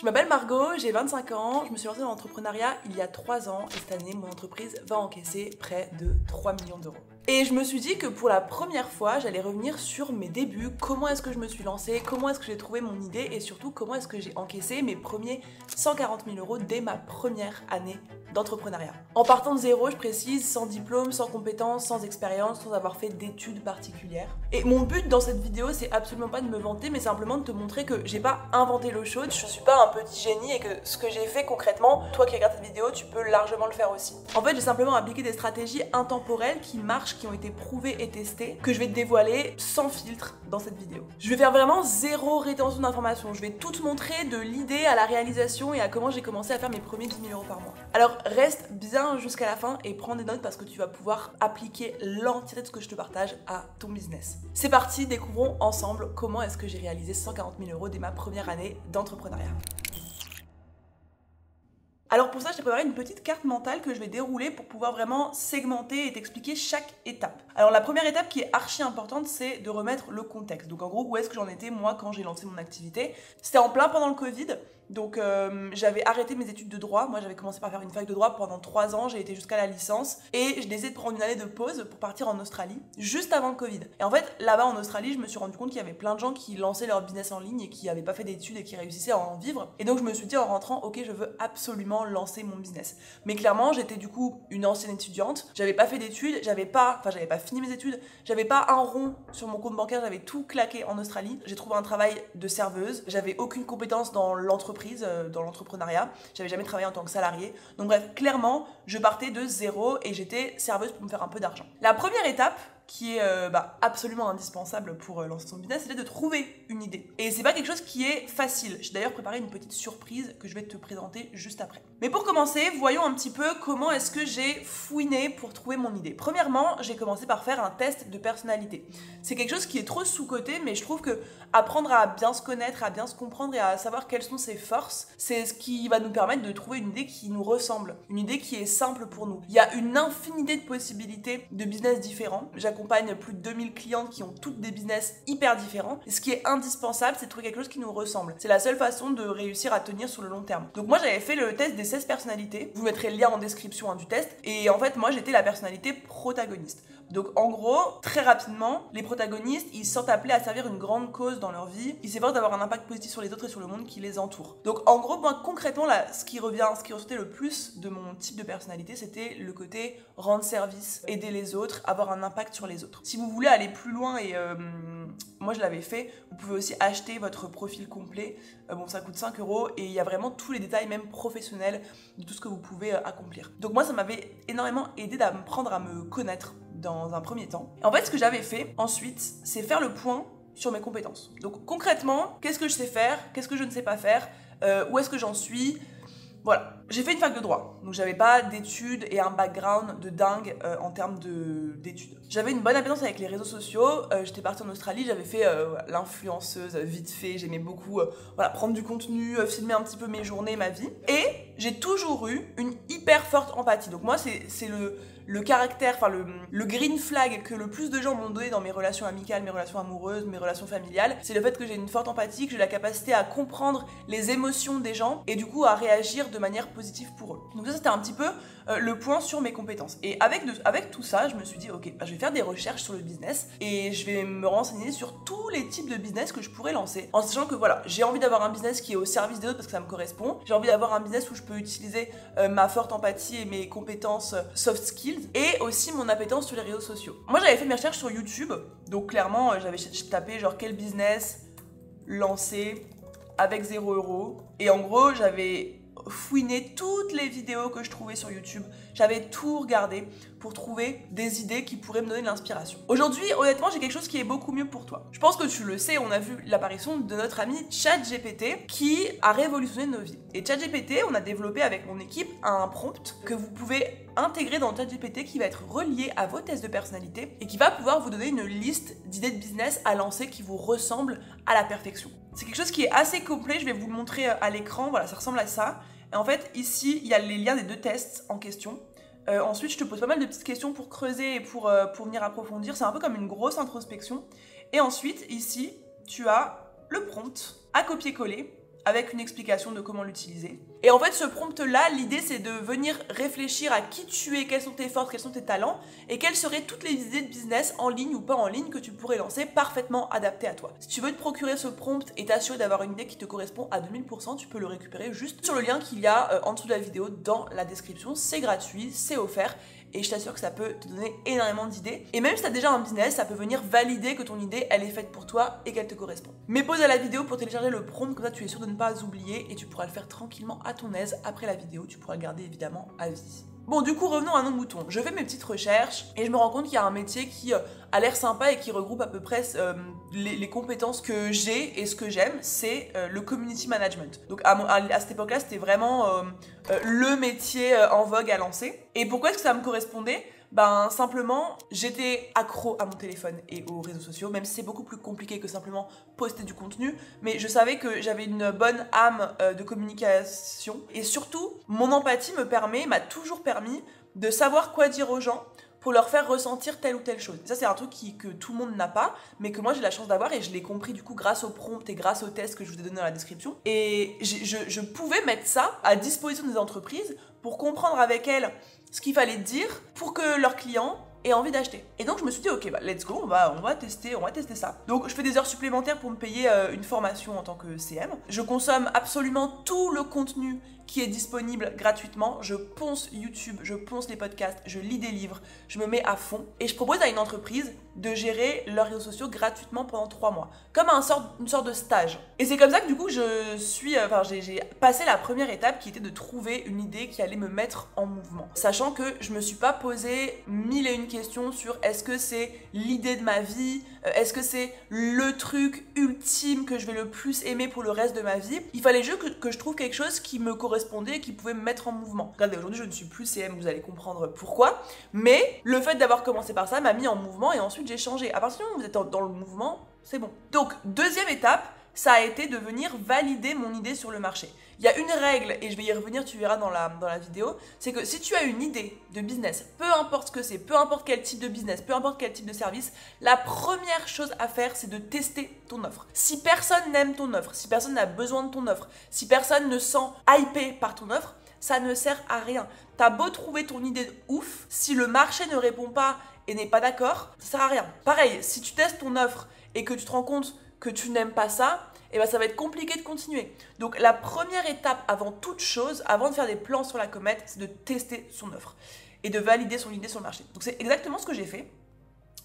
Je m'appelle Margot, j'ai 25 ans, je me suis lancée dans l'entrepreneuriat il y a 3 ans et cette année, mon entreprise va encaisser près de 3 millions d'euros. Et je me suis dit que pour la première fois, j'allais revenir sur mes débuts, comment est-ce que je me suis lancée, comment est-ce que j'ai trouvé mon idée et surtout comment est-ce que j'ai encaissé mes premiers 140 000 euros dès ma première année d'entrepreneuriat. En partant de zéro, je précise, sans diplôme, sans compétences, sans expérience, sans avoir fait d'études particulières. Et mon but dans cette vidéo, c'est absolument pas de me vanter, mais simplement de te montrer que j'ai pas inventé l'eau chaude, je suis pas un petit génie et que ce que j'ai fait concrètement, toi qui regardes cette vidéo, tu peux largement le faire aussi. En fait, j'ai simplement appliqué des stratégies intemporelles qui marchent, qui ont été prouvées et testées, que je vais te dévoiler sans filtre dans cette vidéo. Je vais faire vraiment zéro rétention d'informations, je vais tout te montrer de l'idée à la réalisation et à comment j'ai commencé à faire mes premiers 10 000 euros par mois. Alors reste bien jusqu'à la fin et prends des notes parce que tu vas pouvoir appliquer l'entièreté de ce que je te partage à ton business. C'est parti, découvrons ensemble comment est-ce que j'ai réalisé 140 000 euros dès ma première année d'entrepreneuriat. Alors pour ça, je t'ai préparé une petite carte mentale que je vais dérouler pour pouvoir vraiment segmenter et t'expliquer chaque étape. Alors la première étape qui est archi importante, c'est de remettre le contexte. Donc en gros, où est-ce que j'en étais moi quand j'ai lancé mon activité? C'était en plein pendant le Covid. Donc j'avais arrêté mes études de droit, moi j'avais commencé par faire une fac de droit pendant 3 ans, j'ai été jusqu'à la licence et je décidé de prendre une année de pause pour partir en Australie, juste avant le Covid. Et en fait là-bas en Australie, je me suis rendu compte qu'il y avait plein de gens qui lançaient leur business en ligne et qui n'avaient pas fait d'études et qui réussissaient à en vivre. Et donc je me suis dit en rentrant, ok, je veux absolument lancer mon business. Mais clairement j'étais du coup une ancienne étudiante, j'avais pas fait d'études, j'avais pas fini mes études, j'avais pas un rond sur mon compte bancaire, j'avais tout claqué en Australie. J'ai trouvé un travail de serveuse, j'avais aucune compétence dans l'entreprise, dans l'entrepreneuriat, j'avais jamais travaillé en tant que salarié. Donc bref, clairement, je partais de zéro et j'étais serveuse pour me faire un peu d'argent. La première étape, qui est absolument indispensable pour lancer son business, c'est de trouver une idée. Et c'est pas quelque chose qui est facile. J'ai d'ailleurs préparé une petite surprise que je vais te présenter juste après. Mais pour commencer, voyons un petit peu comment est-ce que j'ai fouiné pour trouver mon idée. Premièrement, j'ai commencé par faire un test de personnalité. C'est quelque chose qui est trop sous-coté, mais je trouve que apprendre à bien se connaître, à bien se comprendre et à savoir quelles sont ses forces, c'est ce qui va nous permettre de trouver une idée qui nous ressemble, une idée qui est simple pour nous. Il y a une infinité de possibilités de business différents. J'accompagne plus de 2000 clientes qui ont toutes des business hyper différents. Et ce qui est indispensable, c'est de trouver quelque chose qui nous ressemble. C'est la seule façon de réussir à tenir sur le long terme. Donc moi, j'avais fait le test des 16 personnalités. Vous mettrez le lien en description du test. Et en fait, moi, j'étais la personnalité protagoniste. Donc en gros, très rapidement, les protagonistes, ils se sentent appelés à servir une grande cause dans leur vie. Ils s'efforcent d'avoir un impact positif sur les autres et sur le monde qui les entoure. Donc en gros, moi concrètement, là, ce qui ressortait le plus de mon type de personnalité, c'était le côté rendre service, aider les autres, avoir un impact sur les autres. Si vous voulez aller plus loin et moi je l'avais fait, vous pouvez aussi acheter votre profil complet. Bon, ça coûte 5 € et il y a vraiment tous les détails, même professionnels, de tout ce que vous pouvez accomplir. Donc moi, ça m'avait énormément aidé d'apprendre à me connaître dans un premier temps. Et en fait, ce que j'avais fait ensuite, c'est faire le point sur mes compétences. Donc concrètement, qu'est-ce que je sais faire, qu'est-ce que je ne sais pas faire, où est-ce que j'en suis. Voilà, j'ai fait une fac de droit, donc j'avais pas d'études et un background de dingue en termes d'études. J'avais une bonne appétence avec les réseaux sociaux, j'étais partie en Australie, j'avais fait l'influenceuse vite fait, j'aimais beaucoup prendre du contenu, filmer un petit peu mes journées, ma vie. Et j'ai toujours eu une hyper forte empathie, donc moi c'est le caractère, enfin le green flag que le plus de gens m'ont donné dans mes relations amicales, mes relations amoureuses, mes relations familiales, c'est le fait que j'ai une forte empathie, que j'ai la capacité à comprendre les émotions des gens et du coup à réagir de manière positive pour eux. Donc ça c'était un petit peu le point sur mes compétences. Et avec tout ça, je me suis dit ok, je vais faire des recherches sur le business et je vais me renseigner sur tous les types de business que je pourrais lancer, en sachant que voilà, j'ai envie d'avoir un business qui est au service des autres parce que ça me correspond, j'ai envie d'avoir un business où je peux utiliser ma forte empathie et mes compétences soft skills et aussi mon appétence sur les réseaux sociaux. Moi j'avais fait mes recherches sur YouTube, donc clairement j'avais tapé genre quel business lancer avec 0 € et en gros j'avais fouiner toutes les vidéos que je trouvais sur YouTube. J'avais tout regardé pour trouver des idées qui pourraient me donner de l'inspiration. Aujourd'hui, honnêtement, j'ai quelque chose qui est beaucoup mieux pour toi. Je pense que tu le sais, on a vu l'apparition de notre ami ChatGPT qui a révolutionné nos vies. Et ChatGPT, on a développé avec mon équipe un prompt que vous pouvez intégrer dans ChatGPT qui va être relié à vos tests de personnalité et qui va pouvoir vous donner une liste d'idées de business à lancer qui vous ressemblent à la perfection. C'est quelque chose qui est assez complet, je vais vous le montrer à l'écran, voilà, ça ressemble à ça. Et en fait, ici, il y a les liens des 2 tests en question. Ensuite, je te pose pas mal de petites questions pour creuser et pour venir approfondir. C'est un peu comme une grosse introspection. Et ensuite, ici, tu as le prompt à copier-coller avec une explication de comment l'utiliser. Et en fait, ce prompt-là, l'idée, c'est de venir réfléchir à qui tu es, quelles sont tes forces, quels sont tes talents, et quelles seraient toutes les idées de business, en ligne ou pas en ligne, que tu pourrais lancer parfaitement adaptées à toi. Si tu veux te procurer ce prompt et t'assurer d'avoir une idée qui te correspond à 2000%, tu peux le récupérer juste sur le lien qu'il y a en dessous de la vidéo dans la description. C'est gratuit, c'est offert, et je t'assure que ça peut te donner énormément d'idées. Et même si tu as déjà un business, ça peut venir valider que ton idée, elle est faite pour toi et qu'elle te correspond. Mets pause à la vidéo pour télécharger le prompt, comme ça tu es sûr de ne pas oublier et tu pourras le faire tranquillement à ton aise après la vidéo. Tu pourras le garder évidemment à vie. Bon, du coup, revenons à nos moutons. Je fais mes petites recherches et je me rends compte qu'il y a un métier qui a l'air sympa et qui regroupe à peu près les compétences que j'ai et ce que j'aime, c'est le community management. Donc à cette époque-là, c'était vraiment le métier en vogue à lancer. Et pourquoi est-ce que ça me correspondait ? Ben simplement, j'étais accro à mon téléphone et aux réseaux sociaux, même si c'est beaucoup plus compliqué que simplement poster du contenu, mais je savais que j'avais une bonne âme de communication, et surtout, mon empathie m'a toujours permis de savoir quoi dire aux gens pour leur faire ressentir telle ou telle chose. Ça, c'est un truc que tout le monde n'a pas, mais que moi j'ai la chance d'avoir, et je l'ai compris du coup grâce au prompt et grâce au test que je vous ai donné dans la description. Et je pouvais mettre ça à disposition des entreprises pour comprendre avec elles ce qu'il fallait dire pour que leurs clients aient envie d'acheter. Et donc je me suis dit, ok, bah let's go, on va tester ça. Donc je fais des heures supplémentaires pour me payer une formation en tant que CM. Je consomme absolument tout le contenu qui est disponible gratuitement. Je ponce YouTube, je ponce les podcasts, je lis des livres, je me mets à fond et je propose à une entreprise de gérer leurs réseaux sociaux gratuitement pendant 3 mois, comme une sorte de stage. Et c'est comme ça que du coup j'ai passé la première étape qui était de trouver une idée qui allait me mettre en mouvement. Sachant que je me suis pas posé 1001 questions sur est-ce que c'est l'idée de ma vie, est-ce que c'est le truc ultime que je vais le plus aimer pour le reste de ma vie. Il fallait juste que je trouve quelque chose qui me correspondait et qui pouvait me mettre en mouvement. Regardez, aujourd'hui je ne suis plus CM, vous allez comprendre pourquoi, mais le fait d'avoir commencé par ça m'a mis en mouvement et ensuite j'ai changé. À partir du moment où vous êtes dans le mouvement, c'est bon. Donc, deuxième étape, ça a été de venir valider mon idée sur le marché. Il y a une règle, et je vais y revenir, tu verras dans la vidéo, c'est que si tu as une idée de business, peu importe ce que c'est, peu importe quel type de business, peu importe quel type de service, la première chose à faire, c'est de tester ton offre. Si personne n'aime ton offre, si personne n'a besoin de ton offre, si personne ne sent hypé par ton offre, ça ne sert à rien. T'as beau trouver ton idée de ouf, si le marché ne répond pas et n'est pas d'accord, ça sert à rien. Pareil, si tu testes ton offre et que tu te rends compte que tu n'aimes pas ça, et ben ça va être compliqué de continuer. Donc la première étape avant toute chose, avant de faire des plans sur la comète, c'est de tester son offre et de valider son idée sur le marché. Donc c'est exactement ce que j'ai fait.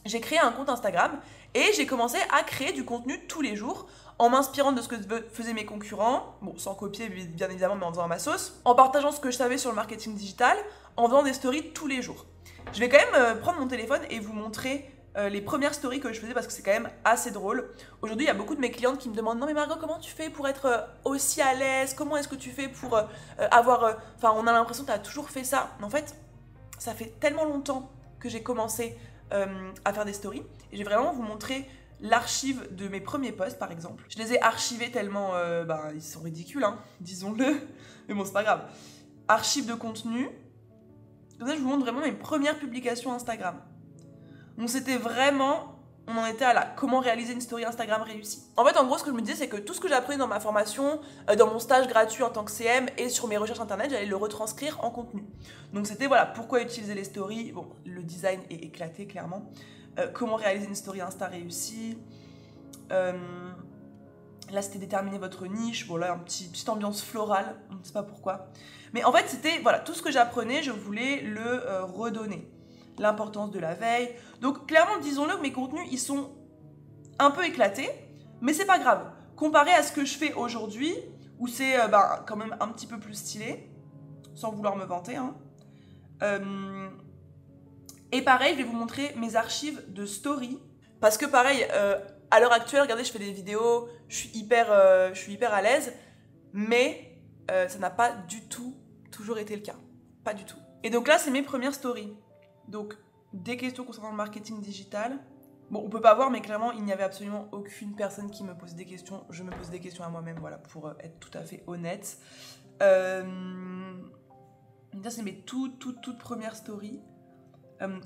J'ai créé un compte Instagram et j'ai commencé à créer du contenu tous les jours en m'inspirant de ce que faisaient mes concurrents, bon sans copier bien évidemment mais en faisant à ma sauce, en partageant ce que je savais sur le marketing digital, en faisant des stories tous les jours. Je vais quand même prendre mon téléphone et vous montrer les premières stories que je faisais parce que c'est quand même assez drôle. Aujourd'hui, il y a beaucoup de mes clientes qui me demandent « Non mais Margot, comment tu fais pour être aussi à l'aise? Comment est-ce que tu fais pour avoir... Enfin, on a l'impression que tu as toujours fait ça. » En fait, ça fait tellement longtemps que j'ai commencé à faire des stories. Et je vais vraiment vous montrer l'archive de mes premiers posts, par exemple. Je les ai archivés tellement... ils sont ridicules, hein, disons-le. Mais bon, c'est pas grave. Archive de contenu. Comme ça, je vous montre vraiment mes premières publications Instagram. Donc c'était vraiment, on en était à là, comment réaliser une story Instagram réussie. En fait, en gros, ce que je me disais, c'est que tout ce que j'ai appris dans ma formation, dans mon stage gratuit en tant que CM et sur mes recherches internet, j'allais le retranscrire en contenu. Donc c'était, voilà, pourquoi utiliser les stories. Bon, le design est éclaté, clairement. Comment réaliser une story Insta réussie. Là, c'était déterminer votre niche. Bon, là, petite ambiance florale, on ne sait pas pourquoi. Mais en fait, c'était, voilà, tout ce que j'apprenais, je voulais le redonner. L'importance de la veille. Donc clairement, disons-le, mes contenus, ils sont un peu éclatés, mais c'est pas grave. Comparé à ce que je fais aujourd'hui, où c'est quand même un petit peu plus stylé, sans vouloir me vanter. Hein. Et pareil, je vais vous montrer mes archives de story, parce que pareil, à l'heure actuelle, regardez, je fais des vidéos, je suis hyper à l'aise, mais ça n'a pas du tout toujours été le cas. Pas du tout. Et donc là, c'est mes premières stories. Donc, des questions concernant le marketing digital. Bon, on peut pas voir, mais clairement, il n'y avait absolument aucune personne qui me posait des questions. Je me pose des questions à moi-même, voilà, pour être tout à fait honnête. Ça, c'est mes toutes premières stories.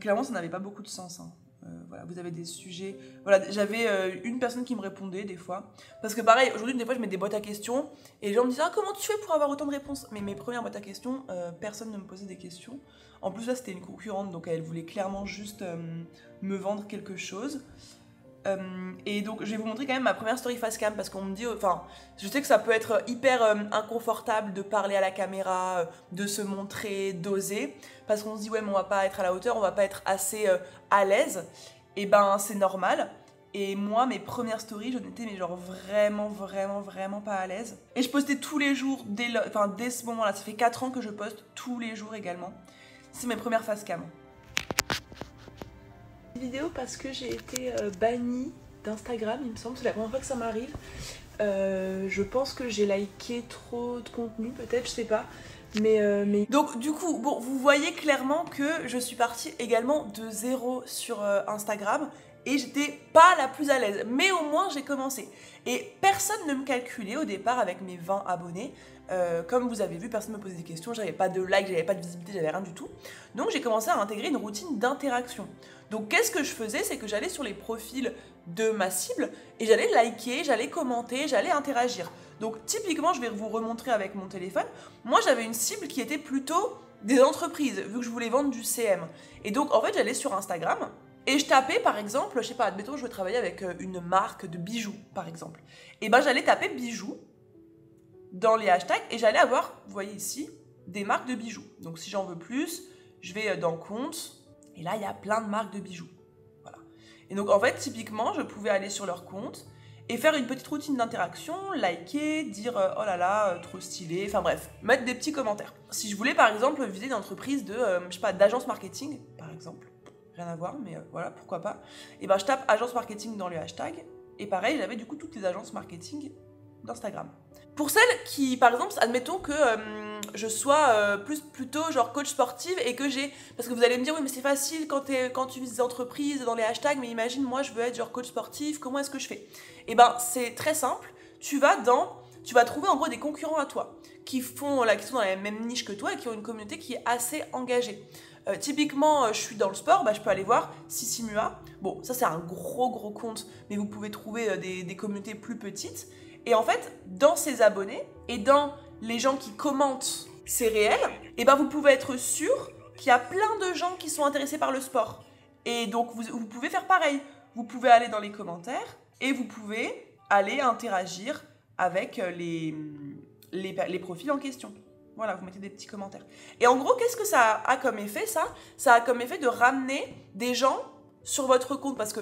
Clairement, ça n'avait pas beaucoup de sens. Hein. Voilà, vous avez des sujets. Voilà, j'avais une personne qui me répondait des fois. Parce que pareil, aujourd'hui, des fois, je mets des boîtes à questions et les gens me disent « Ah, comment tu fais pour avoir autant de réponses ?» Mais mes premières boîtes à questions, personne ne me posait des questions. En plus, là, c'était une concurrente, donc elle voulait clairement juste me vendre quelque chose. Et donc, je vais vous montrer quand même ma première story facecam parce qu'on me dit, enfin, je sais que ça peut être hyper inconfortable de parler à la caméra, de se montrer, d'oser, parce qu'on se dit, ouais, mais on va pas être à la hauteur, on va pas être assez à l'aise. Et ben, c'est normal. Et moi, mes premières stories, je n'étais mais genre vraiment pas à l'aise. Et je postais tous les jours, dès ce moment-là. Ça fait 4 ans que je poste tous les jours également. C'est mes premières facecam. Vidéo parce que j'ai été bannie d'Instagram, il me semble, c'est la première fois que ça m'arrive. Je pense que j'ai liké trop de contenu, peut-être, je sais pas. Mais... Donc du coup, bon, vous voyez clairement que je suis partie également de zéro sur Instagram et j'étais pas la plus à l'aise. Mais au moins j'ai commencé. Et personne ne me calculait au départ avec mes 20 abonnés. Comme vous avez vu, personne ne me posait des questions, j'avais pas de like, j'avais pas de visibilité, j'avais rien du tout. Donc j'ai commencé à intégrer une routine d'interaction. Donc qu'est-ce que je faisais? C'est que j'allais sur les profils de ma cible et j'allais liker, j'allais commenter, j'allais interagir. Donc typiquement, je vais vous remontrer avec mon téléphone, moi j'avais une cible qui était plutôt des entreprises, vu que je voulais vendre du CM. Et donc en fait, j'allais sur Instagram et je tapais par exemple, je sais pas, admettons je veux travailler avec une marque de bijoux par exemple. Et ben j'allais taper bijoux dans les hashtags et j'allais avoir, vous voyez ici, des marques de bijoux. Donc si j'en veux plus, je vais dans compte et là il y a plein de marques de bijoux. Voilà. Et donc en fait typiquement je pouvais aller sur leur compte et faire une petite routine d'interaction, liker, dire oh là là, trop stylé, enfin bref, mettre des petits commentaires. Si je voulais par exemple viser une entreprise de, je sais pas, d'agence marketing par exemple, rien à voir mais voilà, pourquoi pas, et ben je tape agence marketing dans le hashtag et pareil j'avais du coup toutes les agences marketing d'Instagram. Pour celles qui, par exemple, admettons que je sois plutôt genre coach sportive et que j'ai... Parce que vous allez me dire, oui mais c'est facile quand tu vises des entreprises dans les hashtags, mais imagine moi je veux être genre coach sportif, comment est-ce que je fais? Et ben c'est très simple, tu vas trouver en gros des concurrents à toi qui sont dans la même niche que toi et qui ont une communauté qui est assez engagée. Typiquement, je suis dans le sport, bah, je peux aller voir Sissimua. Bon, ça c'est un gros compte, mais vous pouvez trouver des communautés plus petites. Et en fait, dans ces abonnés et dans les gens qui commentent ces réels, et ben vous pouvez être sûr qu'il y a plein de gens qui sont intéressés par le sport. Et donc vous pouvez faire pareil. Vous pouvez aller dans les commentaires et vous pouvez aller interagir avec les profils en question. Voilà, vous mettez des petits commentaires. Et en gros, qu'est-ce que ça a comme effet, ça? Ça a comme effet de ramener des gens sur votre compte parce que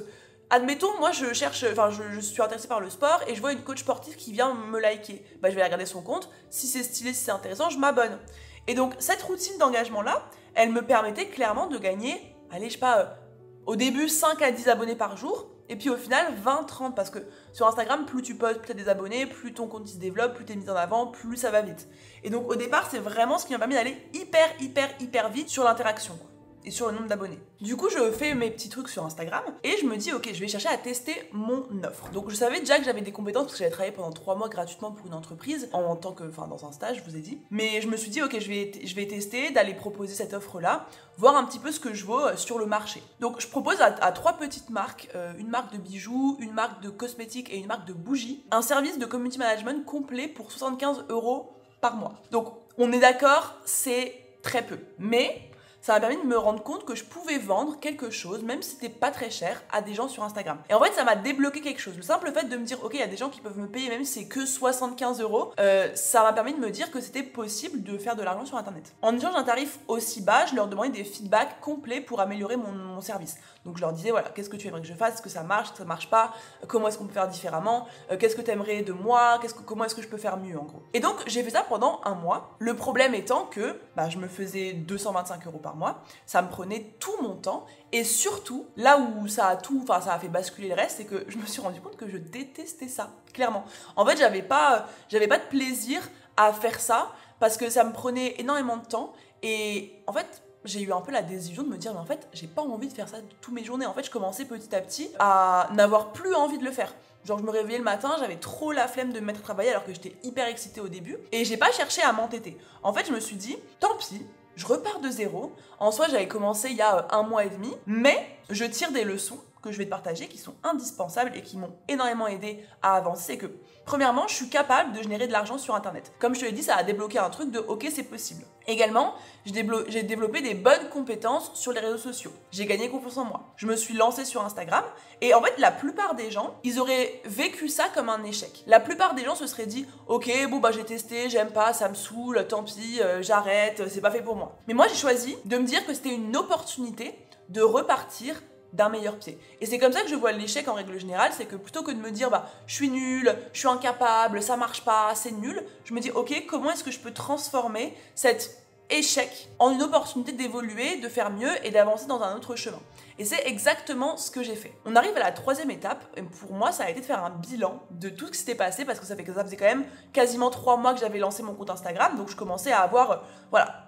admettons, moi je suis intéressée par le sport et je vois une coach sportive qui vient me liker. Bah, je vais regarder son compte, si c'est stylé, si c'est intéressant, je m'abonne. Et donc cette routine d'engagement-là, elle me permettait clairement de gagner, allez, je sais pas, au début 5 à 10 abonnés par jour, et puis au final 20-30, parce que sur Instagram, plus tu postes, plus tu as des abonnés, plus ton compte se développe, plus tu es mis en avant, plus ça va vite. Et donc au départ, c'est vraiment ce qui m'a permis d'aller hyper vite sur l'interaction, et sur le nombre d'abonnés. Du coup, je fais mes petits trucs sur Instagram et je me dis, ok, je vais chercher à tester mon offre. Donc, je savais déjà que j'avais des compétences parce que j'avais travaillé pendant 3 mois gratuitement pour une entreprise, dans un stage, je vous ai dit. Mais je me suis dit, ok, je vais tester d'aller proposer cette offre-là, voir un petit peu ce que je vaux sur le marché. Donc, je propose à 3 petites marques, une marque de bijoux, une marque de cosmétiques et une marque de bougies, un service de community management complet pour 75 € par mois. Donc, on est d'accord, c'est très peu. Mais ça m'a permis de me rendre compte que je pouvais vendre quelque chose, même si c'était pas très cher, à des gens sur Instagram. Et en fait, ça m'a débloqué quelque chose. Le simple fait de me dire, ok, il y a des gens qui peuvent me payer, même si c'est que 75 €, ça m'a permis de me dire que c'était possible de faire de l'argent sur Internet. En échange d'un tarif aussi bas, je leur demandais des feedbacks complets pour améliorer mon service. Donc je leur disais, voilà, qu'est-ce que tu aimerais que je fasse? Est-ce que ça marche? Est-ce que ça marche pas? Comment est-ce qu'on peut faire différemment? Qu'est-ce que tu aimerais de moi? Comment est-ce que je peux faire mieux, en gros? Et donc, j'ai fait ça pendant 1 mois. Le problème étant que je me faisais 225 € par mois. Ça me prenait tout mon temps. Et surtout, là où ça a fait basculer le reste, c'est que je me suis rendu compte que je détestais ça, clairement. En fait, j'avais pas de plaisir à faire ça parce que ça me prenait énormément de temps. Et en fait, j'ai eu un peu la désillusion de me dire, mais en fait, j'ai pas envie de faire ça toutes mes journées. En fait, je commençais petit à petit à n'avoir plus envie de le faire. Genre, je me réveillais le matin, j'avais trop la flemme de me mettre à travailler alors que j'étais hyper excitée au début. Et j'ai pas cherché à m'entêter. En fait, je me suis dit, tant pis, je repars de zéro. En soi, j'avais commencé il y a 1 mois et demi, mais je tire des leçons que je vais te partager qui sont indispensables et qui m'ont énormément aidé à avancer. C'est que, premièrement, je suis capable de générer de l'argent sur Internet. Comme je te l'ai dit, ça a débloqué un truc de ok, c'est possible. Également, j'ai développé des bonnes compétences sur les réseaux sociaux. J'ai gagné confiance en moi. Je me suis lancée sur Instagram et en fait, la plupart des gens, ils auraient vécu ça comme un échec. La plupart des gens se seraient dit ok, bon bah j'ai testé, j'aime pas, ça me saoule, tant pis, j'arrête, c'est pas fait pour moi. Mais moi, j'ai choisi de me dire que c'était une opportunité de repartir d'un meilleur pied. Et c'est comme ça que je vois l'échec en règle générale, c'est que plutôt que de me dire bah je suis nulle, je suis incapable, ça marche pas, c'est nul, je me dis ok, comment est-ce que je peux transformer cet échec en une opportunité d'évoluer, de faire mieux et d'avancer dans un autre chemin. Et c'est exactement ce que j'ai fait. On arrive à la 3e étape, et pour moi ça a été de faire un bilan de tout ce qui s'était passé, parce que ça faisait quand même quasiment 3 mois que j'avais lancé mon compte Instagram, donc je commençais à avoir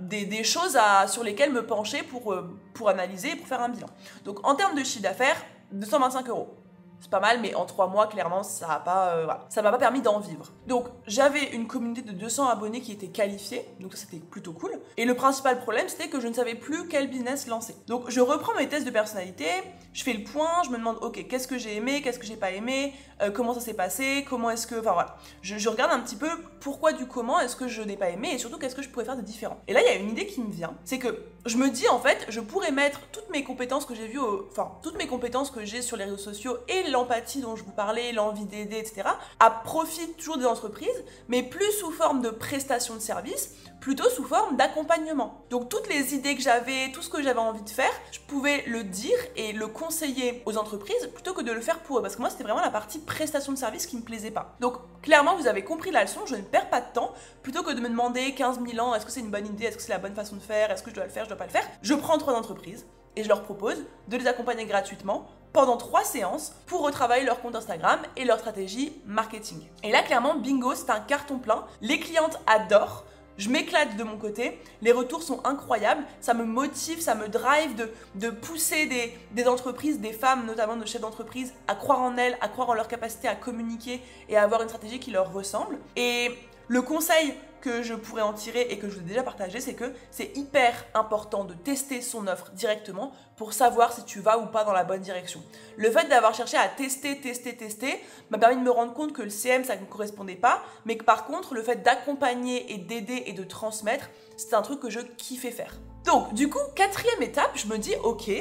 des choses sur lesquelles me pencher pour analyser et pour faire un bilan. Donc en termes de chiffre d'affaires, 225 €. C'est pas mal, mais en 3 mois, clairement, ça m'a pas permis d'en vivre. Donc, j'avais une communauté de 200 abonnés qui était qualifiée, donc ça, c'était plutôt cool. Et le principal problème, c'était que je ne savais plus quel business lancer. Donc, je reprends mes tests de personnalité, je fais le point, je me demande, ok, qu'est-ce que j'ai aimé, qu'est-ce que j'ai pas aimé, comment ça s'est passé, comment est-ce que... Enfin, voilà. Je regarde un petit peu pourquoi du comment est-ce que je n'ai pas aimé, et surtout, qu'est-ce que je pourrais faire de différent. Et là, il y a une idée qui me vient, c'est que je me dis, en fait, je pourrais mettre toutes mes compétences que j'ai vues, toutes mes compétences que j'ai sur les réseaux sociaux et l'empathie dont je vous parlais, l'envie d'aider, etc., à profit toujours des entreprises, mais plus sous forme de prestation de service, plutôt sous forme d'accompagnement. Donc toutes les idées que j'avais, tout ce que j'avais envie de faire, je pouvais le dire et le conseiller aux entreprises plutôt que de le faire pour eux, parce que moi c'était vraiment la partie prestation de service qui me plaisait pas. Donc clairement vous avez compris la leçon, je ne perds pas de temps, plutôt que de me demander 15 000 ans, est-ce que c'est une bonne idée, est-ce que c'est la bonne façon de faire, est-ce que je dois le faire, je dois pas le faire, je prends 3 entreprises et je leur propose de les accompagner gratuitement pendant 3 séances pour retravailler leur compte Instagram et leur stratégie marketing. Et là, clairement, bingo, c'est un carton plein. Les clientes adorent. Je m'éclate de mon côté, les retours sont incroyables, ça me motive, ça me drive de pousser des entreprises, des femmes notamment de chefs d'entreprise à croire en elles, à croire en leur capacité à communiquer et à avoir une stratégie qui leur ressemble. Et le conseil que je pourrais en tirer et que je vous ai déjà partagé, c'est que c'est hyper important de tester son offre directement pour savoir si tu vas ou pas dans la bonne direction. Le fait d'avoir cherché à tester m'a permis de me rendre compte que le CM, ça ne me correspondait pas, mais que par contre, le fait d'accompagner et d'aider et de transmettre, c'est un truc que je kiffais faire. Donc, du coup, 4e étape, je me dis, ok,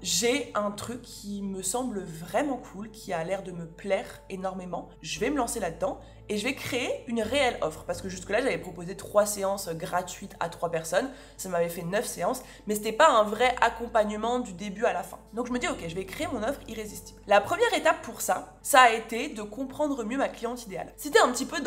j'ai un truc qui me semble vraiment cool, qui a l'air de me plaire énormément. Je vais me lancer là-dedans et je vais créer une réelle offre. Parce que jusque-là, j'avais proposé 3 séances gratuites à 3 personnes. Ça m'avait fait 9 séances, mais c'était pas un vrai accompagnement du début à la fin. Donc je me dis, ok, je vais créer mon offre irrésistible. La première étape pour ça a été de comprendre mieux ma cliente idéale. Si t'es un petit peu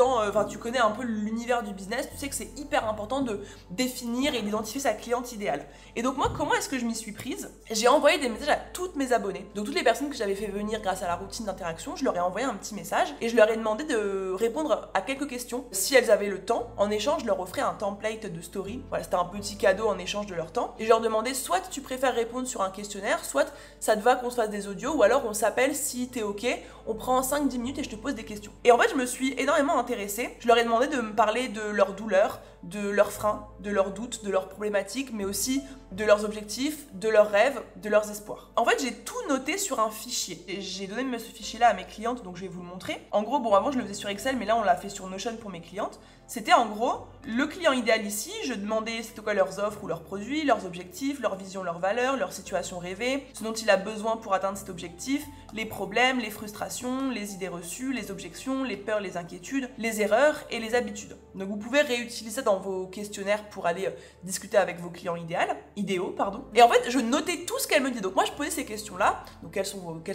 tu connais un peu l'univers du business, tu sais que c'est hyper important de définir et d'identifier sa cliente idéale. Et donc moi, comment est-ce que je m'y suis prise? J'ai envoyé des messages à toutes mes abonnés. Donc toutes les personnes que j'avais fait venir grâce à la routine d'interaction, je leur ai envoyé un petit message et je leur ai demandé de répondre à quelques questions. Si elles avaient le temps, en échange, je leur offrais un template de story. Voilà, c'était un petit cadeau en échange de leur temps. Et je leur demandais soit tu préfères répondre sur un questionnaire, soit ça te va qu'on se fasse des audios, ou alors on s'appelle si t'es ok, on prend 5-10 minutes et je te pose des questions. Et en fait, je me suis énormément intéressée. Je leur ai demandé de me parler de leurs douleurs, de leurs freins, de leurs doutes, de leurs problématiques, mais aussi de leurs objectifs, de leurs rêves, de leurs espoirs. En fait, j'ai tout noté sur un fichier. Et j'ai donné ce fichier-là à mes clientes, donc je vais vous le montrer. En gros, bon, avant je le faisais sur Excel, mais là on l'a fait sur Notion pour mes clientes. C'était en gros, le client idéal ici, je demandais c'était quoi leurs offres ou leurs produits, leurs objectifs, leur vision, leurs valeurs, leur situation rêvée, ce dont il a besoin pour atteindre cet objectif, les problèmes, les frustrations, les idées reçues, les objections, les peurs, les inquiétudes, les erreurs et les habitudes. Donc vous pouvez réutiliser ça dans vos questionnaires pour aller discuter avec vos clients idéaux. Et en fait, je notais tout ce qu'elle me disait. Donc moi, je posais ces questions-là. Donc quels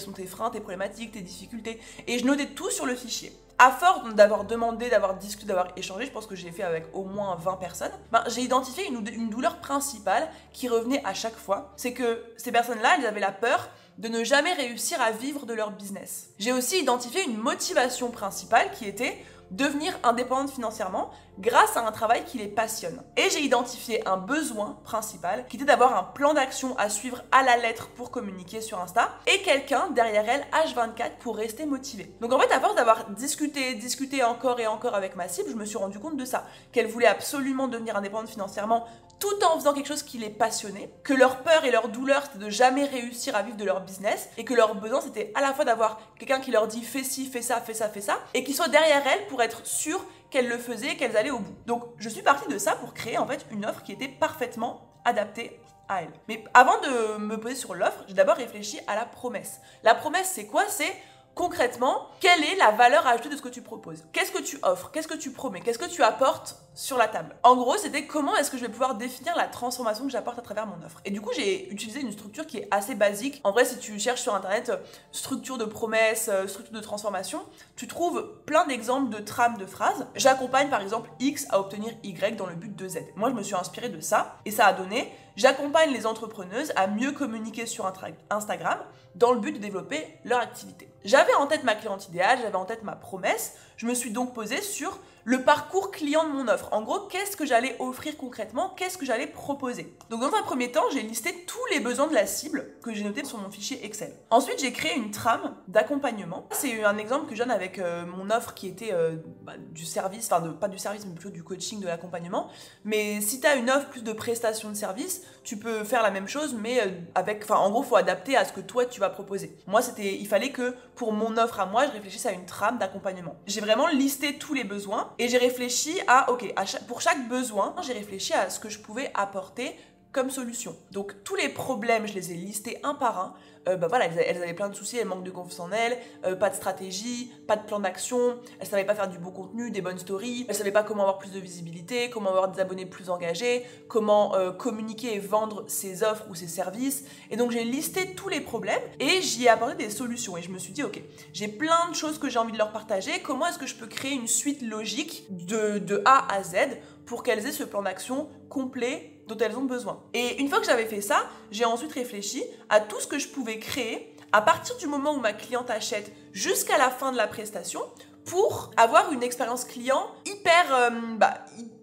sont tes freins, tes problématiques, tes difficultés, et je notais tout sur le fichier. À force d'avoir demandé, d'avoir discuté, d'avoir échangé, je pense que j'ai fait avec au moins 20 personnes, j'ai identifié une douleur principale qui revenait à chaque fois. C'est que ces personnes-là, elles avaient la peur de ne jamais réussir à vivre de leur business. J'ai aussi identifié une motivation principale qui était devenir indépendante financièrement grâce à un travail qui les passionne. Et j'ai identifié un besoin principal qui était d'avoir un plan d'action à suivre à la lettre pour communiquer sur Insta et quelqu'un derrière elle H24 pour rester motivé. Donc en fait, à force d'avoir discuté encore et encore avec ma cible, je me suis rendu compte de ça, qu'elle voulait absolument devenir indépendante financièrement tout en faisant quelque chose qui les passionnait, que leur peur et leur douleur c'était de jamais réussir à vivre de leur business et que leur besoin c'était à la fois d'avoir quelqu'un qui leur dit fais ci, fais ça, fais ça, fais ça et qui soit derrière elles pour être sûr qu'elles le faisaient, qu'elles allaient au bout. Donc je suis partie de ça pour créer en fait une offre qui était parfaitement adaptée à elles. Mais avant de me poser sur l'offre, j'ai d'abord réfléchi à la promesse. La promesse c'est quoi? C'est concrètement, quelle est la valeur ajoutée de ce que tu proposes? Qu'est-ce que tu offres? Qu'est-ce que tu promets? Qu'est-ce que tu apportes sur la table? En gros, c'était comment est-ce que je vais pouvoir définir la transformation que j'apporte à travers mon offre. Et du coup, j'ai utilisé une structure qui est assez basique. En vrai, si tu cherches sur internet structure de promesse, structure de transformation, tu trouves plein d'exemples de trames de phrases. J'accompagne par exemple X à obtenir Y dans le but de Z. Moi, je me suis inspirée de ça et ça a donné j'accompagne les entrepreneuses à mieux communiquer sur Instagram dans le but de développer leur activité. J'avais en tête ma cliente idéale, j'avais en tête ma promesse. Je me suis donc posée sur le parcours client de mon offre. En gros, qu'est-ce que j'allais offrir concrètement? Qu'est-ce que j'allais proposer? Donc dans un premier temps, j'ai listé tous les besoins de la cible que j'ai noté sur mon fichier Excel. Ensuite, j'ai créé une trame d'accompagnement. C'est un exemple que je donne avec mon offre qui était du service, enfin pas du service, mais plutôt du coaching, de l'accompagnement. Mais si tu as une offre plus de prestation de service, tu peux faire la même chose, mais en gros, il faut adapter à ce que toi, tu vas proposer. Moi, il fallait que pour mon offre à moi, je réfléchisse à une trame d'accompagnement. J'ai vraiment listé tous les besoins et j'ai réfléchi pour chaque besoin, j'ai réfléchi à ce que je pouvais apporter comme solution. Donc tous les problèmes, je les ai listés un par un. Elles avaient plein de soucis, elles manquent de confiance en elles, pas de stratégie, pas de plan d'action, elles savaient pas faire du beau contenu, des bonnes stories, elles savaient pas comment avoir plus de visibilité, comment avoir des abonnés plus engagés, comment communiquer et vendre ses offres ou ses services. Et donc j'ai listé tous les problèmes et j'y ai apporté des solutions. Et je me suis dit, ok, j'ai plein de choses que j'ai envie de leur partager, comment est-ce que je peux créer une suite logique de A à Z pour qu'elles aient ce plan d'action complet dont elles ont besoin. Et une fois que j'avais fait ça, j'ai ensuite réfléchi à tout ce que je pouvais créer à partir du moment où ma cliente achète jusqu'à la fin de la prestation pour avoir une expérience client hyper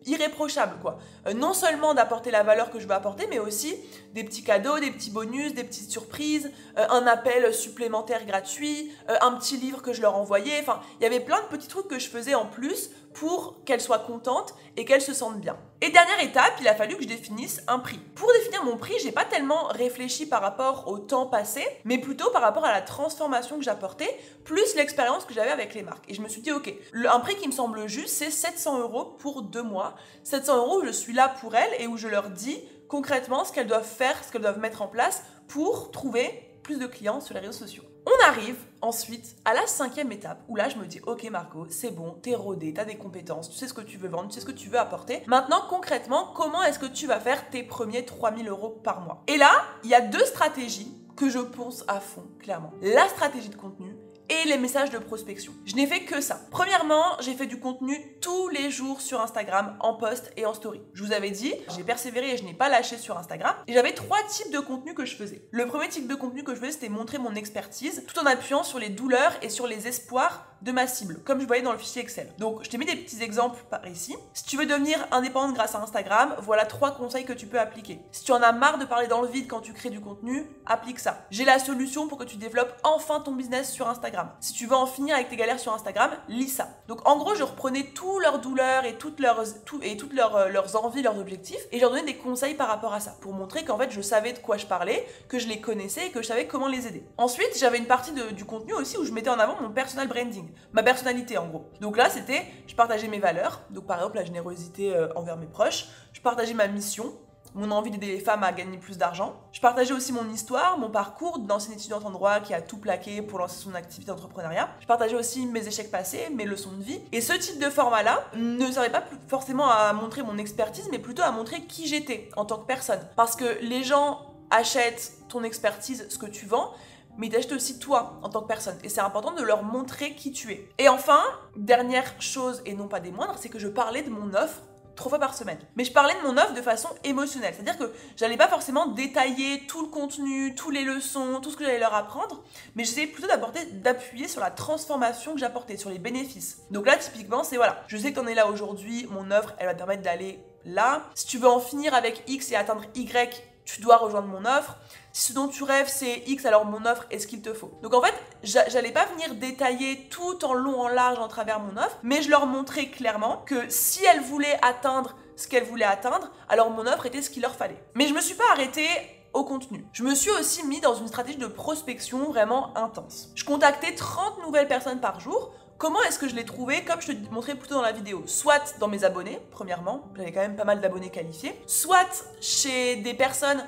irréprochable, quoi. Non seulement d'apporter la valeur que je veux apporter, mais aussi des petits cadeaux, des petits bonus, des petites surprises, un appel supplémentaire gratuit, un petit livre que je leur envoyais. Enfin, il y avait plein de petits trucs que je faisais en plus pour qu'elles soient contentes et qu'elles se sentent bien. Et dernière étape, il a fallu que je définisse un prix. Pour définir mon prix, j'ai pas tellement réfléchi par rapport au temps passé, mais plutôt par rapport à la transformation que j'apportais, plus l'expérience que j'avais avec les marques. Et je me suis dit, ok, un prix qui me semble juste, c'est 700 € pour 2 mois. 700 € où je suis là pour elles et où je leur dis concrètement ce qu'elles doivent faire, ce qu'elles doivent mettre en place pour trouver plus de clients sur les réseaux sociaux. On arrive ensuite à la 5e étape où là je me dis ok Margot, c'est bon, t'es rodée, t'as des compétences, tu sais ce que tu veux vendre, tu sais ce que tu veux apporter. Maintenant concrètement, comment est-ce que tu vas faire tes premiers 3000 € par mois? Et là, il y a 2 stratégies que je ponce à fond, clairement. La stratégie de contenu et les messages de prospection. Je n'ai fait que ça. Premièrement, j'ai fait du contenu tous les jours sur Instagram, en post et en story. Je vous avais dit, j'ai persévéré et je n'ai pas lâché sur Instagram. Et j'avais 3 types de contenu que je faisais. Le premier type de contenu que je faisais, c'était montrer mon expertise, tout en appuyant sur les douleurs et sur les espoirs de ma cible, comme je voyais dans le fichier Excel. Donc, je t'ai mis des petits exemples par ici. Si tu veux devenir indépendante grâce à Instagram, voilà 3 conseils que tu peux appliquer. Si tu en as marre de parler dans le vide quand tu crées du contenu, applique ça. J'ai la solution pour que tu développes enfin ton business sur Instagram. Si tu veux en finir avec tes galères sur Instagram, lis ça. Donc, en gros, je reprenais toutes leurs douleurs et toutes leurs envies, leurs objectifs, et je leur donnais des conseils par rapport à ça, pour montrer qu'en fait, je savais de quoi je parlais, que je les connaissais et que je savais comment les aider. Ensuite, j'avais une partie du contenu aussi où je mettais en avant mon personal branding. Ma personnalité en gros. Donc là c'était, je partageais mes valeurs, donc par exemple la générosité envers mes proches, je partageais ma mission, mon envie d'aider les femmes à gagner plus d'argent, je partageais aussi mon histoire, mon parcours d'ancienne étudiante en droit qui a tout plaqué pour lancer son activité d'entrepreneuriat, je partageais aussi mes échecs passés, mes leçons de vie, et ce type de format là ne servait pas forcément à montrer mon expertise, mais plutôt à montrer qui j'étais en tant que personne, parce que les gens achètent ton expertise, ce que tu vends, mais ils t'achètent aussi toi en tant que personne. Et c'est important de leur montrer qui tu es. Et enfin, dernière chose et non pas des moindres, c'est que je parlais de mon offre 3 fois par semaine. Mais je parlais de mon offre de façon émotionnelle. C'est-à-dire que j'allais pas forcément détailler tout le contenu, toutes les leçons, tout ce que j'allais leur apprendre, mais j'essayais plutôt d'appuyer sur la transformation que j'apportais, sur les bénéfices. Donc là, typiquement, c'est voilà, je sais que t'en es là aujourd'hui, mon offre, elle va te permettre d'aller là. Si tu veux en finir avec X et atteindre Y, tu dois rejoindre mon offre. Si ce dont tu rêves c'est X, alors mon offre est ce qu'il te faut. Donc en fait, j'allais pas venir détailler tout en long, en large, en travers mon offre, mais je leur montrais clairement que si elles voulaient atteindre ce qu'elles voulaient atteindre, alors mon offre était ce qu'il leur fallait. Mais je me suis pas arrêtée au contenu. Je me suis aussi mis dans une stratégie de prospection vraiment intense. Je contactais 30 nouvelles personnes par jour. Comment est-ce que je l'ai trouvé? Comme je te montrais plutôt dans la vidéo, soit dans mes abonnés, premièrement, j'avais quand même pas mal d'abonnés qualifiés, soit chez des personnes,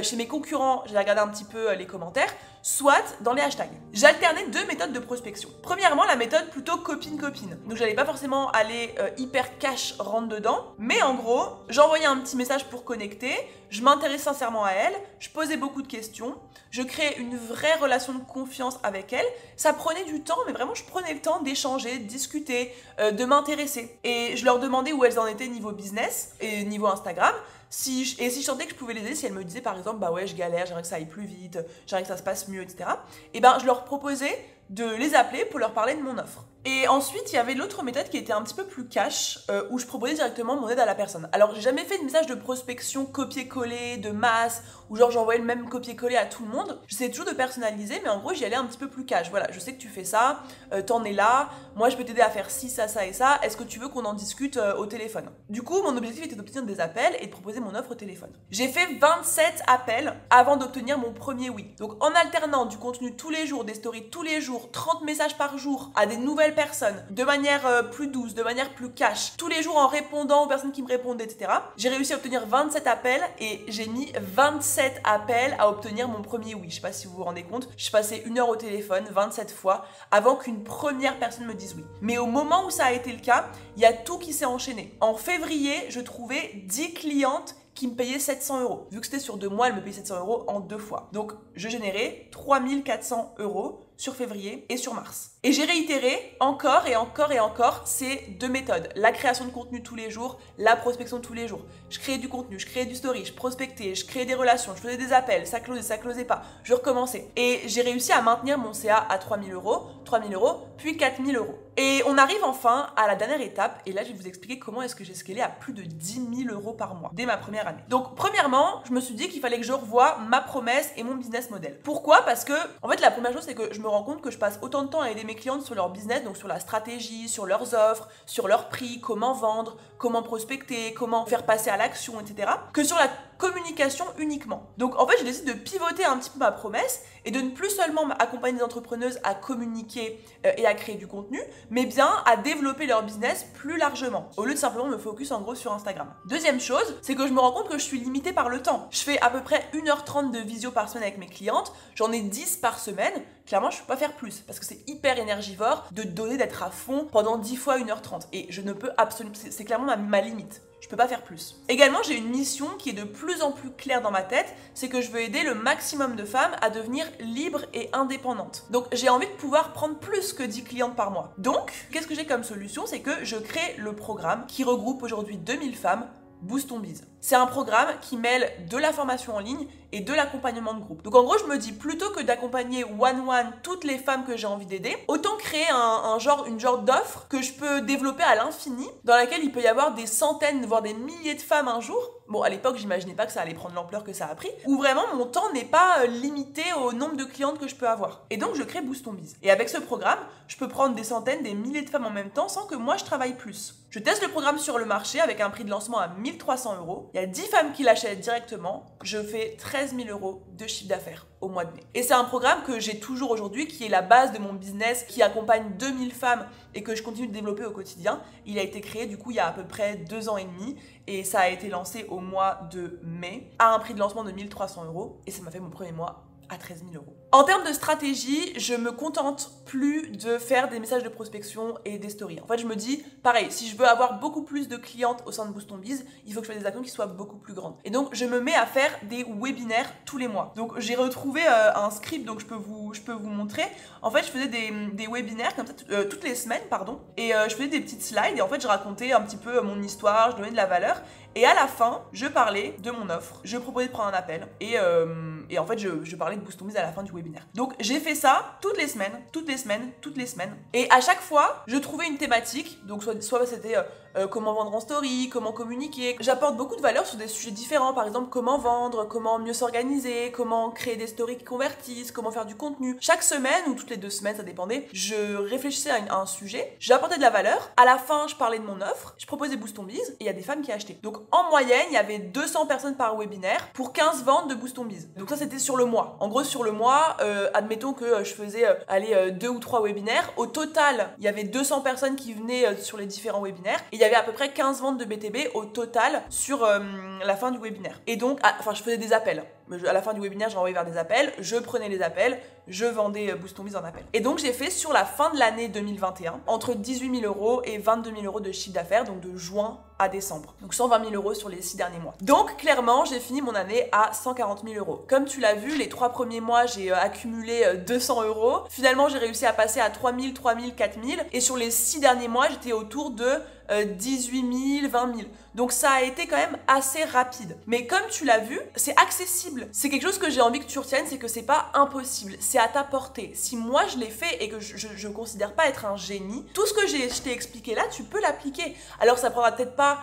chez mes concurrents, j'ai regardé un petit peu les commentaires, soit dans les hashtags. J'alternais deux méthodes de prospection. Premièrement, la méthode plutôt copine-copine. Donc j'allais pas forcément aller hyper cash rentre dedans, mais en gros, j'envoyais un petit message pour connecter, je m'intéressais sincèrement à elle, je posais beaucoup de questions, je créais une vraie relation de confiance avec elle. Ça prenait du temps, mais vraiment je prenais le temps d'échanger, de discuter, de m'intéresser. Et je leur demandais où elles en étaient niveau business et niveau Instagram. Si je sentais que je pouvais les aider, si elles me disaient par exemple, bah ouais, je galère, j'aimerais que ça aille plus vite, j'aimerais que ça se passe mieux, etc. Et ben, je leur proposais de les appeler pour leur parler de mon offre. Et ensuite, il y avait l'autre méthode qui était un petit peu plus cash, où je proposais directement mon aide à la personne. Alors, j'ai jamais fait de message de prospection copier-coller, de masse, où genre j'envoyais le même copier-coller à tout le monde. J'essayais toujours de personnaliser, mais en gros, j'y allais un petit peu plus cash. Voilà, je sais que tu fais ça, t'en es là, moi je peux t'aider à faire ci, ça, ça et ça, est-ce que tu veux qu'on en discute au téléphone? Du coup, mon objectif était d'obtenir des appels et de proposer mon offre au téléphone. J'ai fait 27 appels avant d'obtenir mon premier oui. Donc, en alternant du contenu tous les jours, des stories tous les jours, 30 messages par jour à des nouvelles personnes, de manière plus douce, de manière plus cash, tous les jours en répondant aux personnes qui me répondaient, etc. J'ai réussi à obtenir 27 appels et j'ai mis 27 appels à obtenir mon premier oui. Je sais pas si vous vous rendez compte, je passais 1 heure au téléphone 27 fois avant qu'une première personne me dise oui. Mais au moment où ça a été le cas, il y a tout qui s'est enchaîné. En février, je trouvais 10 clientes qui me payaient 700 €. Vu que c'était sur 2 mois, elle me payait 700 € en 2 fois. Donc, je générais 3400 € sur février et sur mars. Et j'ai réitéré encore et encore et encore ces deux méthodes. La création de contenu tous les jours, la prospection tous les jours. Je créais du contenu, je créais du story, je prospectais, je créais des relations, je faisais des appels, ça closait pas. Je recommençais. Et j'ai réussi à maintenir mon CA à 3000 €, puis 4000 €. Et on arrive enfin à la dernière étape, et là je vais vous expliquer comment est-ce que j'ai scalé à plus de 10 000 € par mois, dès ma première année. Donc premièrement, je me suis dit qu'il fallait que je revoie ma promesse et mon business model. Pourquoi? Parce que, en fait, la première chose, c'est que je me rends compte que je passe autant de temps à aider mes clientes sur leur business, donc sur la stratégie, sur leurs offres, sur leurs prix, comment vendre, comment prospecter, comment faire passer à l'action, etc., que sur la communication uniquement. Donc en fait, j'ai décidé de pivoter un petit peu ma promesse et de ne plus seulement accompagner des entrepreneuses à communiquer et à créer du contenu, mais bien à développer leur business plus largement, au lieu de simplement me focus en gros sur Instagram. Deuxième chose, c'est que je me rends compte que je suis limitée par le temps. Je fais à peu près 1h30 de visio par semaine avec mes clientes, j'en ai 10 par semaine. Clairement, je ne peux pas faire plus parce que c'est hyper énergivore de donner, d'être à fond pendant 10 fois 1h30 et je ne peux absolument, c'est clairement ma limite. Je peux pas faire plus. Également, j'ai une mission qui est de plus en plus claire dans ma tête, c'est que je veux aider le maximum de femmes à devenir libres et indépendantes. Donc, j'ai envie de pouvoir prendre plus que 10 clientes par mois. Donc, qu'est-ce que j'ai comme solution? C'est que je crée le programme qui regroupe aujourd'hui 2000 femmes, Boost ton Biz. C'est un programme qui mêle de la formation en ligne et de l'accompagnement de groupe. Donc en gros, je me dis, plutôt que d'accompagner one-one toutes les femmes que j'ai envie d'aider, autant créer une genre d'offre que je peux développer à l'infini, dans laquelle il peut y avoir des centaines, voire des milliers de femmes un jour. Bon, à l'époque, j'imaginais pas que ça allait prendre l'ampleur que ça a pris, où vraiment mon temps n'est pas limité au nombre de clientes que je peux avoir. Et donc, je crée Boost ton Biz. Et avec ce programme, je peux prendre des centaines, des milliers de femmes en même temps sans que moi je travaille plus. Je teste le programme sur le marché avec un prix de lancement à 1300 €. Il y a 10 femmes qui l'achètent directement. Je fais 13 000 € de chiffre d'affaires au mois de mai. Et c'est un programme que j'ai toujours aujourd'hui, qui est la base de mon business, qui accompagne 2000 femmes et que je continue de développer au quotidien. Il a été créé du coup il y a à peu près 2 ans et demi et ça a été lancé au mois de mai à un prix de lancement de 1300 € et ça m'a fait mon premier mois à 13 000 €. En termes de stratégie, je me contente plus de faire des messages de prospection et des stories. En fait, je me dis, pareil, si je veux avoir beaucoup plus de clientes au sein de Boost ton Biz, il faut que je fasse des actions qui soient beaucoup plus grandes. Et donc, je me mets à faire des webinaires tous les mois. Donc, j'ai retrouvé un script, donc je peux vous montrer. En fait, je faisais des webinaires comme ça toutes les semaines, pardon. Et je faisais des petites slides et en fait, je racontais un petit peu mon histoire, je donnais de la valeur. Et à la fin, je parlais de mon offre, je proposais de prendre un appel et en fait, je parlais de Boost ton Biz à la fin du webinaire. Donc, j'ai fait ça toutes les semaines. Et à chaque fois, je trouvais une thématique. Donc, soit c'était comment vendre en story, comment communiquer. J'apporte beaucoup de valeur sur des sujets différents. Par exemple, comment vendre, comment mieux s'organiser, comment créer des stories qui convertissent, comment faire du contenu. Chaque semaine ou toutes les 2 semaines, ça dépendait, je réfléchissais à un sujet, j'apportais de la valeur. À la fin, je parlais de mon offre, je proposais Boost ton Biz et il y a des femmes qui achetaient. Donc, en moyenne, il y avait 200 personnes par webinaire pour 15 ventes de Boost ton Biz. Donc ça, c'était sur le mois. En gros, sur le mois, admettons que je faisais 2 ou 3 webinaires. Au total, il y avait 200 personnes qui venaient sur les différents webinaires et il y avait à peu près 15 ventes de BTB au total sur la fin du webinaire. Et donc, je faisais des appels. À la fin du webinaire, j'envoyais vers des appels, je prenais les appels, je vendais Boost ton Biz en appel. Et donc, j'ai fait sur la fin de l'année 2021 entre 18 000 € et 22 000 € de chiffre d'affaires, donc de juin à décembre. Donc 120 000 € sur les 6 derniers mois. Donc clairement, j'ai fini mon année à 140 000 €. Comme tu l'as vu, les 3 premiers mois, j'ai accumulé 200 €. Finalement, j'ai réussi à passer à 3 000, 4 000. Et sur les 6 derniers mois, j'étais autour de 18 000, 20 000. Donc ça a été quand même assez rapide. Mais comme tu l'as vu, c'est accessible. C'est quelque chose que j'ai envie que tu retiennes, c'est que c'est pas impossible. C'est à ta portée. Si moi je l'ai fait et que je considère pas être un génie, tout ce que je t'ai expliqué là, tu peux l'appliquer. Alors ça prendra peut-être pas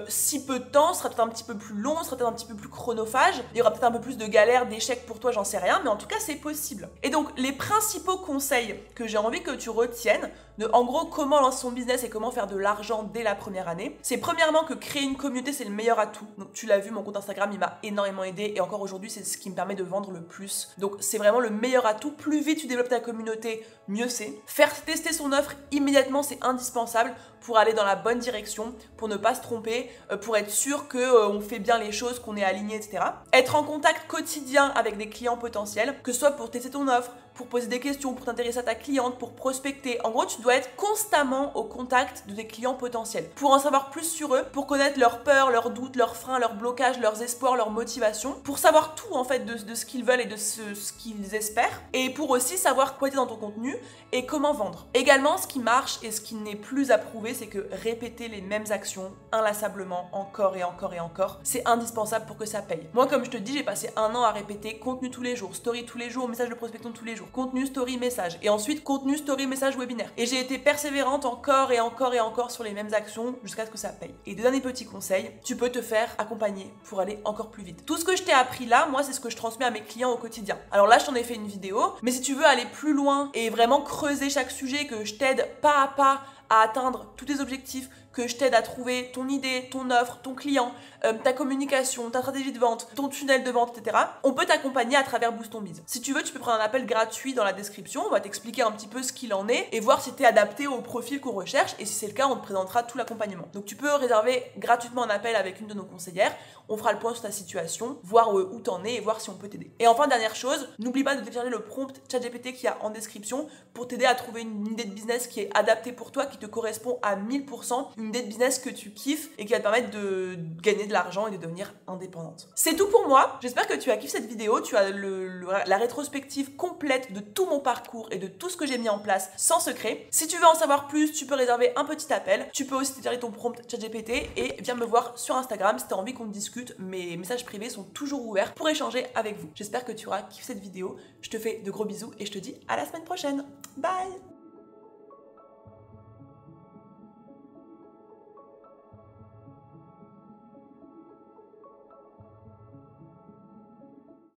si peu de temps, ce sera peut-être un petit peu plus long, ce sera peut-être un petit peu plus chronophage, il y aura peut-être un peu plus de galères, d'échecs pour toi, j'en sais rien, mais en tout cas c'est possible. Et donc les principaux conseils que j'ai envie que tu retiennes, en gros comment lancer son business et comment faire de l'argent dès la première année, c'est premièrement que créer une communauté c'est le meilleur atout. Donc tu l'as vu, mon compte Instagram il m'a énormément aidé et encore aujourd'hui c'est ce qui me permet de vendre le plus. Donc c'est vraiment le meilleur atout, plus vite tu développes ta communauté, mieux c'est. Faire tester son offre immédiatement c'est indispensable pour aller dans la bonne direction, pour ne pas se tromper, pour être sûr qu'on fait bien les choses, qu'on est aligné, etc. Être en contact quotidien avec des clients potentiels, que ce soit pour tester ton offre, pour poser des questions, pour t'intéresser à ta cliente, pour prospecter. En gros, tu dois être constamment au contact de tes clients potentiels pour en savoir plus sur eux, pour connaître leurs peurs, leurs doutes, leurs freins, leurs blocages, leurs espoirs, leurs motivations, pour savoir tout en fait de ce qu'ils veulent et de ce qu'ils espèrent, et pour aussi savoir quoi était dans ton contenu et comment vendre. Également, ce qui marche et ce qui n'est plus approuvé, c'est que répéter les mêmes actions inlassablement encore et encore et encore, c'est indispensable pour que ça paye. Moi, comme je te dis, j'ai passé 1 an à répéter contenu tous les jours, story tous les jours, message de prospection tous les jours, contenu, story, message, et ensuite contenu, story, message, webinaire. Et j'ai été persévérante encore et encore et encore sur les mêmes actions jusqu'à ce que ça paye. Et dernier petit conseil, tu peux te faire accompagner pour aller encore plus vite. Tout ce que je t'ai appris là, moi, c'est ce que je transmets à mes clients au quotidien. Alors là, je t'en ai fait une vidéo, mais si tu veux aller plus loin et vraiment creuser chaque sujet, que je t'aide pas à pas à atteindre tous tes objectifs, que je t'aide à trouver ton idée, ton offre, ton client, ta communication, ta stratégie de vente, ton tunnel de vente, etc. On peut t'accompagner à travers Boost ton Biz. Si tu veux, tu peux prendre un appel gratuit dans la description, on va t'expliquer un petit peu ce qu'il en est et voir si tu es adapté au profil qu'on recherche, et si c'est le cas, on te présentera tout l'accompagnement. Donc tu peux réserver gratuitement un appel avec une de nos conseillères, on fera le point sur ta situation, voir où t'en es et voir si on peut t'aider. Et enfin, dernière chose, n'oublie pas de télécharger le prompt ChatGPT qu'il y a en description pour t'aider à trouver une idée de business qui est adaptée pour toi, qui te correspond à 1000%, une idée de business que tu kiffes et qui va te permettre de gagner de l'argent et de devenir indépendante. C'est tout pour moi, j'espère que tu as kiffé cette vidéo, tu as la rétrospective complète de tout mon parcours et de tout ce que j'ai mis en place sans secret. Si tu veux en savoir plus, tu peux réserver un petit appel, tu peux aussi télécharger ton prompt ChatGPT et viens me voir sur Instagram si tu as envie qu'on discute, mes messages privés sont toujours ouverts pour échanger avec vous. J'espère que tu auras kiffé cette vidéo, je te fais de gros bisous et je te dis à la semaine prochaine. Bye!